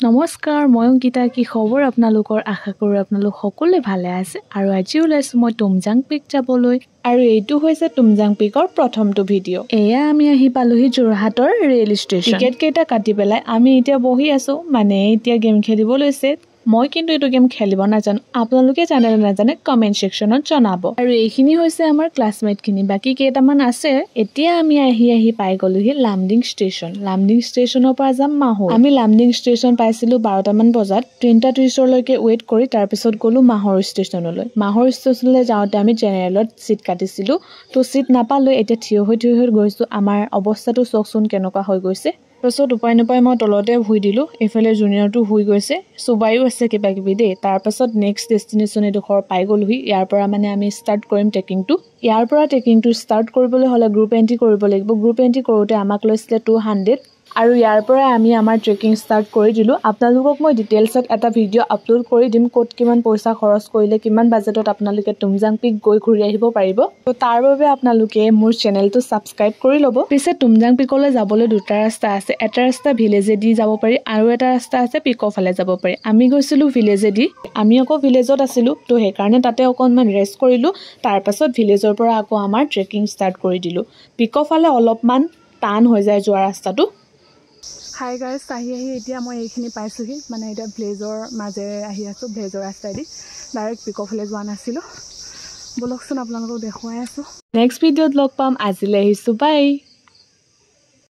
নমস্কাৰ মই অংকিতা কি খবৰ আপোনালোকৰ আশা কৰো আপোনালোক সকলোৱে ভালে আছে আৰু আজি ওলাইছো মই তুমজাং পিক যাবলৈ আৰু এইটো হৈছে তুমজাং পিকৰ প্ৰথমটো ভিডিঅ' এয়া আমি আহি পালোহি যোৰহাটৰ ৰেল ষ্টেচন টিকেট কেইটা কাটি পেলাই আমি এতিয়া বহি আছো মানে এতিয়া গেম খেলিব লৈছে মই কিন্তু এটো গেম খেলিব নাজানো আপোনালোকে জানে না নাজানে কমেন্ট সেকশনত জনাব আৰু এইখিনি হৈছে আমাৰ ক্লাসমেট খিনি বাকি কেইটামান আছে এতিয়া আমি আহি পাই গলোহি লামডিং ষ্টেচনৰ পৰা যাম মাহৌৰ আমি লামডিং ষ্টেচন পাইছিলো 12টা মান বজাত 3:30 লৈকে ওয়েট কৰি তাৰ পিছত গলো মাহৌৰ ষ্টেচনলৈ যাওঁতে আমি জেনেৰেলত সিট কাটিছিলো তো সিট নাপালো এতিয়া থিয় হৈ গৈছো আমাৰ অৱস্থাটো চকচোন কেনেকুৱা হৈ গৈছে তাৰপিছত উপায় নপায় মই তলতে ভুই দিলো এফালে জুনিয়ৰটো হৈ গৈছে সুবাইও আছে কিবা কিবি দে তাৰ পাছত নেক্সট ডেষ্টিনেচন এডোখৰ পাই গলোহি ইয়াৰ পৰা মানে আমি ষ্টাৰ্ট কৰিম ট্ৰেকিংটো ষ্টাৰ্ট কৰিবলৈ হলে গ্ৰুপ এন্ট্ৰি কৰিব লাগিব গ্ৰুপ এন্ট্ৰি কৰোতে আমাক লৈছিলে 200 আৰু ইয়াৰ পৰা আমি আমাৰ ট্ৰেকিং ষ্টাৰ্ট কৰি দিলো আপোনালোকক মই ডিটেইলছত এটা ভিডিঅ' আপলোড কৰি দিম ক'ত কিমান পইচা খৰচ কৰিলে কিমান বাজেটত আপোনালোকে তুমজাং পিক গৈ ঘূৰি আহিব পাৰিব তো তাৰ বাবে আপোনালোকে মোৰ চেনেলটো সাবস্ক্ৰাইব কৰি ল'ব পিছে তুমজাং পিকলৈ যাবলৈ দুটা ৰাস্তা আছে এটা ৰাস্তা ভিলেজেদি যাব পাৰি আৰু এটা ৰাস্তা আছে পিকৰ ফালে যাব পাৰি আমি গৈছিলো ভিলেজেদি আমি আকৌ ভিলেজত আছিলো তো সেই কাৰণে তাতে অকনমান ৰেষ্ট কৰিলো তাৰ পাছত ভিলেজৰ পৰা আকৌ আমাৰ ট্ৰেকিং ষ্টাৰ্ট কৰি দিলো পিকৰ ফালে অলপমান টান হৈ যায় যোৱা ৰাস্তাটো হাই গাইস আহি এতিয়া মই এইখিনি পাইছোহি মানে এটা ভিলেজৰ মাজেৰে আহি আছো ভিলেজৰ ৰাস্তাইদি ডাইৰেক্ট পিকৰ ফালে যোৱা নাছিলো বলকচোন আপোনালোকক দেখুৱাই আছো নেক্সট ভিডিঅ'ত লগ পাম আজিলৈ আহিছো বাই